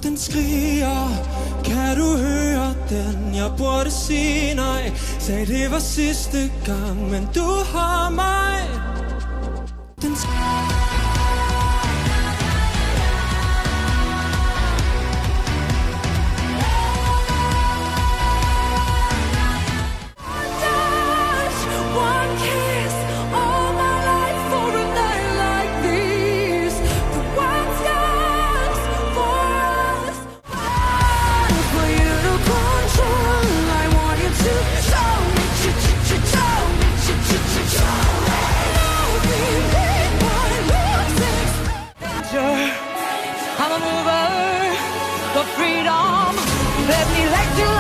Den skriger, kan du høre den? Jeg burde sige nej, sagde det var sidste gang, men du har mig. Den I'm a mover for freedom. Let me like you